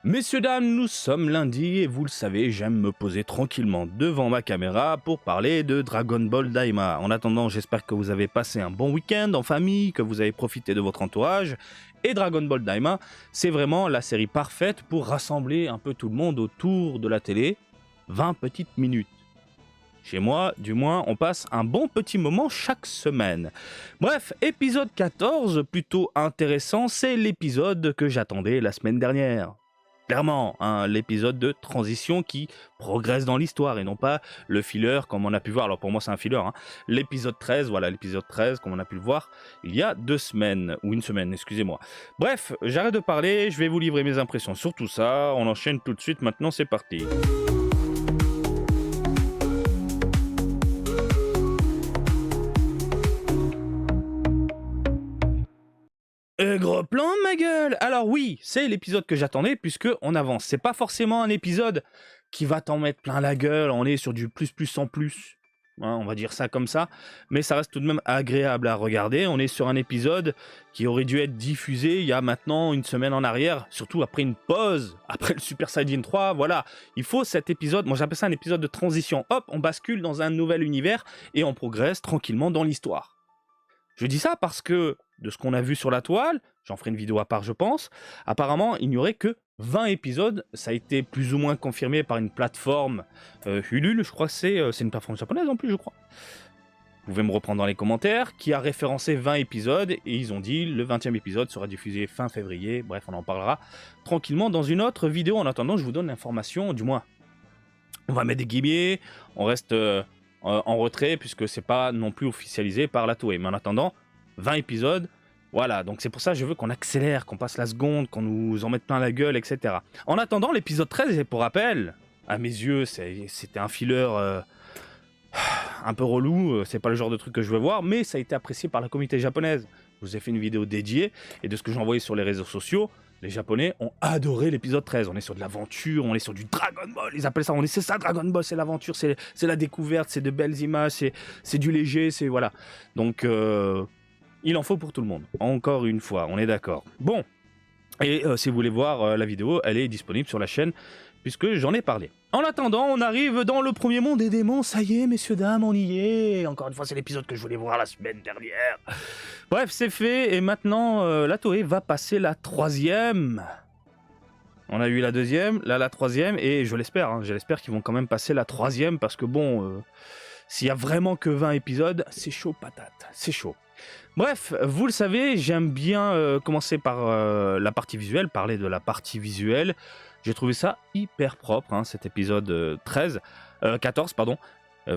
Messieurs, dames, nous sommes lundi et vous le savez, j'aime me poser tranquillement devant ma caméra pour parler de Dragon Ball Daima. En attendant, j'espère que vous avez passé un bon week-end en famille, que vous avez profité de votre entourage. Et Dragon Ball Daima, c'est vraiment la série parfaite pour rassembler un peu tout le monde autour de la télé. 20 petites minutes. Chez moi, du moins, on passe un bon petit moment chaque semaine. Bref, épisode 14, plutôt intéressant, c'est l'épisode que j'attendais la semaine dernière. Clairement, hein, l'épisode de transition qui progresse dans l'histoire et non pas le filler comme on a pu voir. Alors pour moi c'est un filler. Hein. L'épisode 13, voilà l'épisode 13 comme on a pu le voir il y a 2 semaines, ou une semaine, excusez-moi. Bref, j'arrête de parler, je vais vous livrer mes impressions sur tout ça. On enchaîne tout de suite, maintenant c'est parti. Gros plan de ma gueule. Alors oui, c'est l'épisode que j'attendais puisque on avance. C'est pas forcément un épisode qui va t'en mettre plein la gueule. On est sur du plus plus en plus. Hein, on va dire ça comme ça. Mais ça reste tout de même agréable à regarder. On est sur un épisode qui aurait dû être diffusé il y a maintenant une semaine en arrière. Surtout après une pause, après le Super Saiyajin 3. Voilà, il faut cet épisode. Moi j'appelle ça un épisode de transition. Hop, on bascule dans un nouvel univers et on progresse tranquillement dans l'histoire. Je dis ça parce que, de ce qu'on a vu sur la toile, j'en ferai une vidéo à part je pense, apparemment il n'y aurait que 20 épisodes, ça a été plus ou moins confirmé par une plateforme Ulule, je crois que c'est une plateforme japonaise en plus je crois. Vous pouvez me reprendre dans les commentaires, qui a référencé 20 épisodes, et ils ont dit le 20e épisode sera diffusé fin février, bref on en parlera tranquillement dans une autre vidéo. En attendant je vous donne l'information, du moins on va mettre des guillemets, on reste en retrait puisque c'est pas non plus officialisé par la Toei. Mais en attendant, 20 épisodes, voilà. Donc c'est pour ça que je veux qu'on accélère, qu'on passe la seconde, qu'on nous en mette plein la gueule, etc. En attendant, l'épisode 13, et pour rappel, à mes yeux, c'était un filler un peu relou. C'est pas le genre de truc que je veux voir, mais ça a été apprécié par la communauté japonaise. Je vous ai fait une vidéo dédiée, et de ce que j'ai envoyé sur les réseaux sociaux, les Japonais ont adoré l'épisode 13. On est sur de l'aventure, on est sur du Dragon Ball. Ils appellent ça, c'est ça Dragon Ball, c'est l'aventure, c'est la découverte, c'est de belles images, c'est du léger, c'est voilà. Donc, il en faut pour tout le monde. Encore une fois, on est d'accord. Bon, et si vous voulez voir la vidéo, elle est disponible sur la chaîne, puisque j'en ai parlé. En attendant, on arrive dans le premier monde des démons. Ça y est, messieurs, dames, on y est. Encore une fois, c'est l'épisode que je voulais voir la semaine dernière. Bref, c'est fait, et maintenant, la Toei va passer la 3e. On a eu la 2e, là la 3e, et je l'espère, hein, j'espère qu'ils vont quand même passer la 3e, parce que bon, s'il y a vraiment que 20 épisodes, c'est chaud patate, c'est chaud. Bref, vous le savez, j'aime bien commencer par la partie visuelle, parler de la partie visuelle. J'ai trouvé ça hyper propre, hein, cet épisode 14, pardon.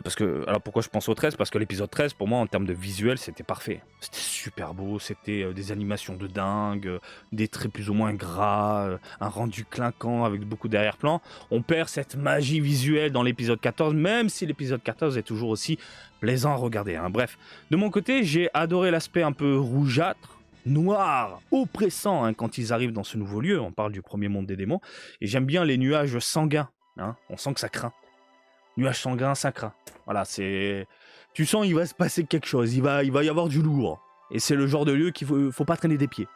Parce que, alors pourquoi je pense au 13? Parce que l'épisode 13, pour moi, en termes de visuel, c'était parfait. C'était super beau, c'était des animations de dingue, des traits plus ou moins gras, un rendu clinquant avec beaucoup d'arrière-plan. On perd cette magie visuelle dans l'épisode 14, même si l'épisode 14 est toujours aussi plaisant à regarder. Hein. Bref, de mon côté, j'ai adoré l'aspect un peu rougeâtre, noir, oppressant hein, quand ils arrivent dans ce nouveau lieu. On parle du premier monde des démons. Et j'aime bien les nuages sanguins. Hein. On sent que ça craint. Nuage sanguin, ça craint. Voilà, c'est... Tu sens il va se passer quelque chose, il va y avoir du lourd. Et c'est le genre de lieu qu'il faut pas traîner des pieds.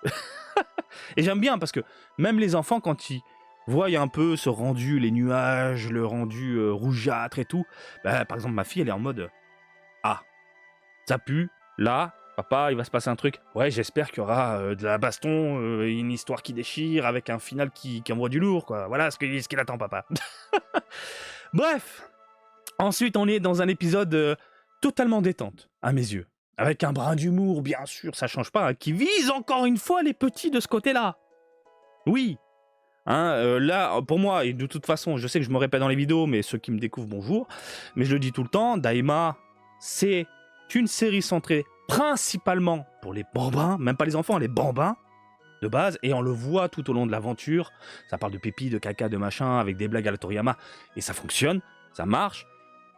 Et j'aime bien parce que même les enfants, quand ils voient un peu ce rendu, les nuages, le rendu rougeâtre et tout, bah, par exemple ma fille elle est en mode ah, ça pue, là, papa il va se passer un truc. Ouais, j'espère qu'il y aura de la baston, une histoire qui déchire avec un final qui envoie du lourd, quoi. Voilà ce qu'il attend papa. Bref. Ensuite, on est dans un épisode totalement détente, à mes yeux. Avec un brin d'humour, bien sûr, ça change pas, hein, qui vise encore une fois les petits de ce côté-là. Oui. Hein, là, pour moi, et de toute façon, je sais que je me répète dans les vidéos, mais ceux qui me découvrent, bonjour. Mais je le dis tout le temps, Daima, c'est une série centrée principalement pour les bambins, même pas les enfants, les bambins de base, et on le voit tout au long de l'aventure. Ça parle de pipi, de caca, de machin, avec des blagues à la Toriyama, et ça fonctionne, ça marche.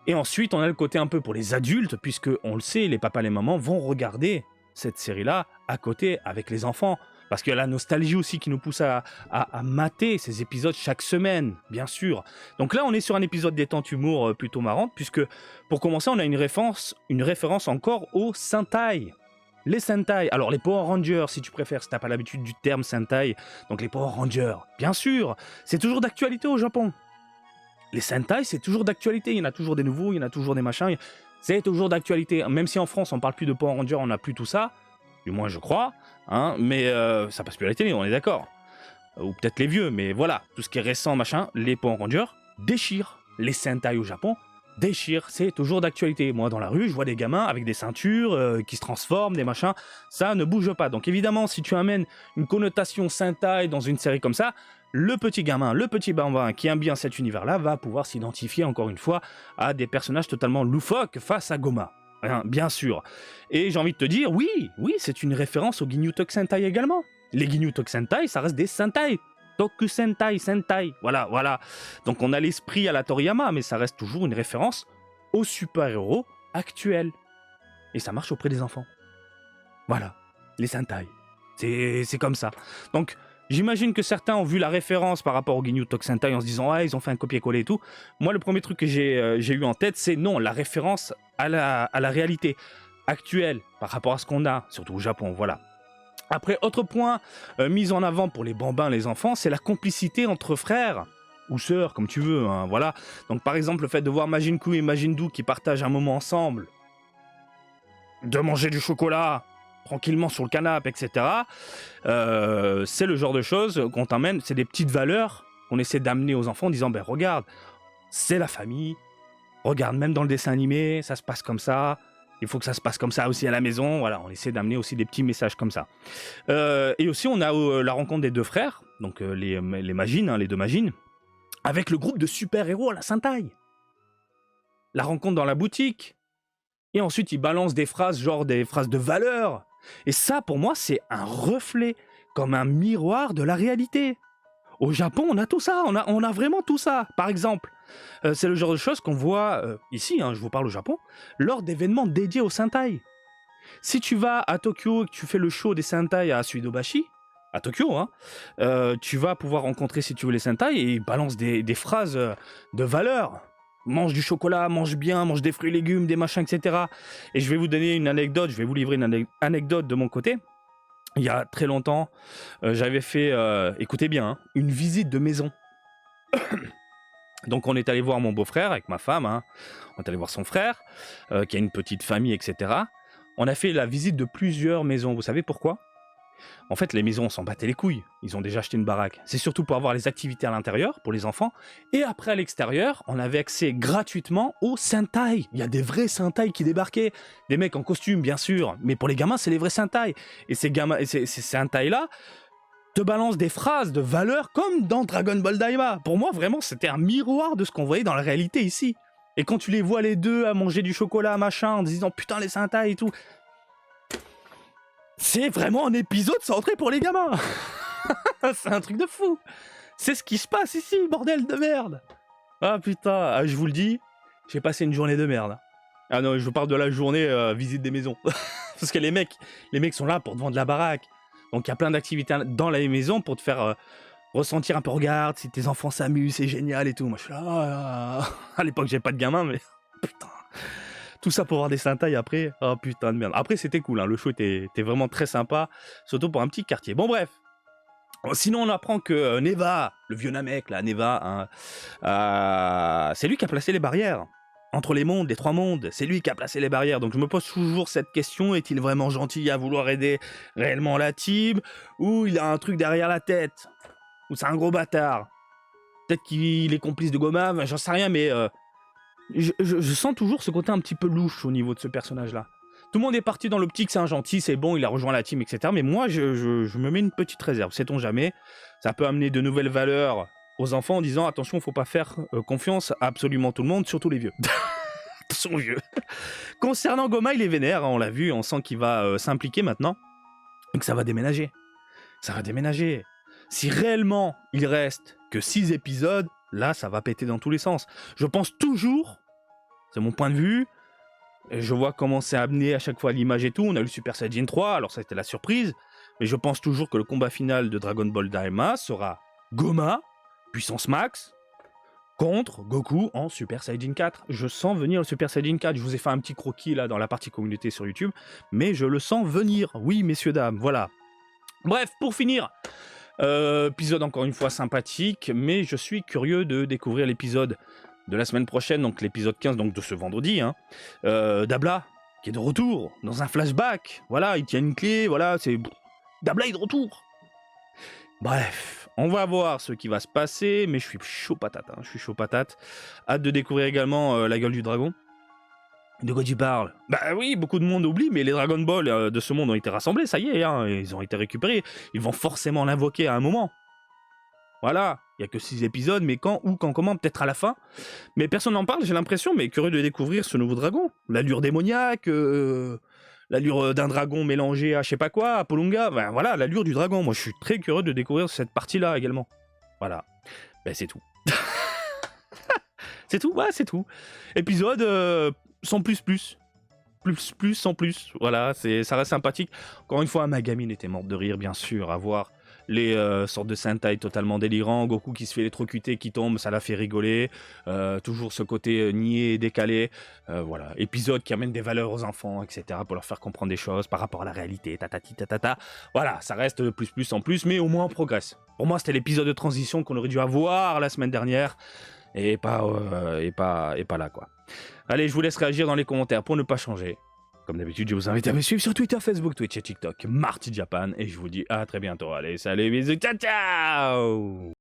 Et ensuite, on a le côté un peu pour les adultes, puisque on le sait, les papas et les mamans vont regarder cette série-là à côté avec les enfants. Parce qu'il y a la nostalgie aussi qui nous pousse à mater ces épisodes chaque semaine, bien sûr. Donc là, on est sur un épisode détente humour plutôt marrante, puisque pour commencer, on a une référence encore au Sentai. les Sentai. Alors, les Power Rangers, si tu préfères, si t'as pas l'habitude du terme Sentai. Donc, les Power Rangers, bien sûr, c'est toujours d'actualité au Japon. Les Sentai, c'est toujours d'actualité. Il y en a toujours des nouveaux, il y en a toujours des machins. C'est toujours d'actualité. Même si en France, on parle plus de Power Rangers, on n'a plus tout ça. Du moins, je crois. Hein, mais ça passe plus à la télé, on est d'accord. Ou peut-être les vieux, mais voilà. Tout ce qui est récent, machin, les Power Rangers déchirent. Les Sentai au Japon déchirent. C'est toujours d'actualité. Moi, dans la rue, je vois des gamins avec des ceintures qui se transforment, des machins. Ça ne bouge pas. Donc évidemment, si tu amènes une connotation Sentai dans une série comme ça, le petit gamin, le petit bambin qui aime bien cet univers-là va pouvoir s'identifier encore une fois à des personnages totalement loufoques face à Goma. Hein, bien sûr. Et j'ai envie de te dire, oui, c'est une référence aux Ginyu Sentai également. Les Ginyu Sentai, ça reste des Sentai. Toku Sentai. Voilà. Donc on a l'esprit à la Toriyama, mais ça reste toujours une référence aux super-héros actuels. Et ça marche auprès des enfants. Voilà, les Sentai. C'est comme ça. Donc, j'imagine que certains ont vu la référence par rapport aux Ginyu Sentai en se disant « Ah, ils ont fait un copier-coller et tout ». Moi, le premier truc que j'ai eu en tête, c'est non, la référence à la réalité actuelle par rapport à ce qu'on a, surtout au Japon, voilà. Après, autre point mis en avant pour les bambins, les enfants, c'est la complicité entre frères ou sœurs, comme tu veux, hein, voilà. Donc, par exemple, le fait de voir Majin-Ku et Majin-Buu qui partagent un moment ensemble, de manger du chocolat tranquillement sur le canapé, etc. C'est le genre de choses qu'on t'emmène, c'est des petites valeurs qu'on essaie d'amener aux enfants en disant, ben regarde, c'est la famille, regarde, même dans le dessin animé, ça se passe comme ça, il faut que ça se passe comme ça aussi à la maison, voilà, on essaie d'amener aussi des petits messages comme ça. Et aussi, on a la rencontre des deux frères, donc les Majin, hein, les deux Majin, avec le groupe de super-héros à la Sentai. La rencontre dans la boutique, et ensuite, ils balancent des phrases, genre des phrases de valeur. Et ça, pour moi, c'est un reflet, comme un miroir de la réalité. Au Japon, on a tout ça, on a vraiment tout ça. Par exemple, c'est le genre de choses qu'on voit ici, hein, je vous parle au Japon, lors d'événements dédiés aux Sentai. Si tu vas à Tokyo et que tu fais le show des Sentai à Suidobashi, à Tokyo, hein, tu vas pouvoir rencontrer, si tu veux, les Sentai et ils balancent des phrases de valeur. Mange du chocolat, mange bien, mange des fruits et légumes, des machins, etc. Et je vais vous donner une anecdote, je vais vous livrer une anecdote de mon côté. Il y a très longtemps, j'avais fait, écoutez bien, hein, une visite de maison. Donc on est allé voir mon beau-frère avec ma femme, hein. On est allé voir son frère, qui a une petite famille, etc. On a fait la visite de plusieurs maisons. Vous savez pourquoi ? En fait, les maisons, on s'en battait les couilles. Ils ont déjà acheté une baraque. C'est surtout pour avoir les activités à l'intérieur, pour les enfants. Et après, à l'extérieur, on avait accès gratuitement aux Sentai. Il y a des vrais Sentai qui débarquaient. Des mecs en costume, bien sûr. Mais pour les gamins, c'est les vrais Sentai. Et ces Sentai-là te balancent des phrases de valeur comme dans Dragon Ball Daima. Pour moi, vraiment, c'était un miroir de ce qu'on voyait dans la réalité ici. Et quand tu les vois les deux à manger du chocolat, machin, en disant « Putain, les Sentai et tout », c'est vraiment un épisode centré pour les gamins. C'est un truc de fou. C'est ce qui se passe ici, bordel de merde. Ah putain, je vous le dis, j'ai passé une journée de merde. Ah non, je vous parle de la journée visite des maisons. Parce que les mecs sont là pour te vendre la baraque. Donc il y a plein d'activités dans la maison pour te faire ressentir un peu, regarde, si tes enfants s'amusent, c'est génial et tout. Moi je suis là, à l'époque j'ai pas de gamin, mais putain. Tout ça pour voir des Sentai après, oh putain de merde. Après c'était cool, hein. Le show était vraiment très sympa, surtout pour un petit quartier. Bon bref, sinon on apprend que Neva, le vieux Namek là, Neva, hein, c'est lui qui a placé les barrières. Entre les mondes, les trois mondes, c'est lui qui a placé les barrières. Donc je me pose toujours cette question, est-il vraiment gentil à vouloir aider réellement la team, ou il a un truc derrière la tête, ou c'est un gros bâtard. Peut-être qu'il est complice de Goma, j'en sais rien, mais... Je sens toujours ce côté un petit peu louche au niveau de ce personnage-là. Tout le monde est parti dans l'optique, c'est un gentil, c'est bon, il a rejoint la team, etc. Mais moi, je me mets une petite réserve, sait-on jamais. Ça peut amener de nouvelles valeurs aux enfants en disant, attention, il ne faut pas faire confiance à absolument tout le monde, surtout les vieux. Attention vieux. Concernant Goma, il est vénère, hein, on l'a vu, on sent qu'il va s'impliquer maintenant. Et que ça va déménager. Ça va déménager. Si réellement, il reste que 6 épisodes, là, ça va péter dans tous les sens. Je pense toujours, c'est mon point de vue, et je vois comment c'est amené à chaque fois l'image et tout. On a eu le Super Saiyan 3, alors ça a été la surprise, mais je pense toujours que le combat final de Dragon Ball Daima sera Goma, puissance max, contre Goku en Super Saiyajin 4. Je sens venir le Super Saiyajin 4. Je vous ai fait un petit croquis là dans la partie communauté sur YouTube, mais je le sens venir. Oui, messieurs, dames, voilà. Bref, pour finir, épisode encore une fois sympathique, mais je suis curieux de découvrir l'épisode de la semaine prochaine, donc l'épisode 15, donc de ce vendredi, hein. Dabla, qui est de retour, dans un flashback. Voilà, il tient une clé, voilà, c'est... Dabla est de retour. Bref, on va voir ce qui va se passer, mais je suis chaud patate, hein, je suis chaud patate. Hâte de découvrir également la gueule du dragon. De quoi tu parles? Bah oui, beaucoup de monde oublie, mais les Dragon Ball de ce monde ont été rassemblés, ça y est, hein, ils ont été récupérés. Ils vont forcément l'invoquer à un moment. Voilà, il y a que 6 épisodes, mais quand, où, quand, comment, peut-être à la fin. Mais personne n'en parle, j'ai l'impression, mais curieux de découvrir ce nouveau dragon. L'allure démoniaque, l'allure d'un dragon mélangé à je sais pas quoi, à Polunga, ben voilà, l'allure du dragon. Moi, je suis très curieux de découvrir cette partie-là également. Voilà, ben c'est tout. C'est tout, ouais, c'est tout. Épisode sans plus plus. Plus sans plus. Voilà, ça reste sympathique. Encore une fois, ma gamine était morte de rire, bien sûr, à voir les sortes de Sentai totalement délirants. Goku qui se fait électrocuter, qui tombe, ça la fait rigoler. Toujours ce côté niais et décalé. Voilà, épisode qui amène des valeurs aux enfants, etc. pour leur faire comprendre des choses par rapport à la réalité. Tatati tatata. Voilà, ça reste plus en plus, mais au moins on progresse. Pour moi, c'était l'épisode de transition qu'on aurait dû avoir la semaine dernière. Et pas là, quoi. Allez, je vous laisse réagir dans les commentaires pour ne pas changer. Comme d'habitude, je vous invite à me suivre sur Twitter, Facebook, Twitch et TikTok, Marty Japan. Et je vous dis à très bientôt. Allez, salut, bisous, ciao, ciao!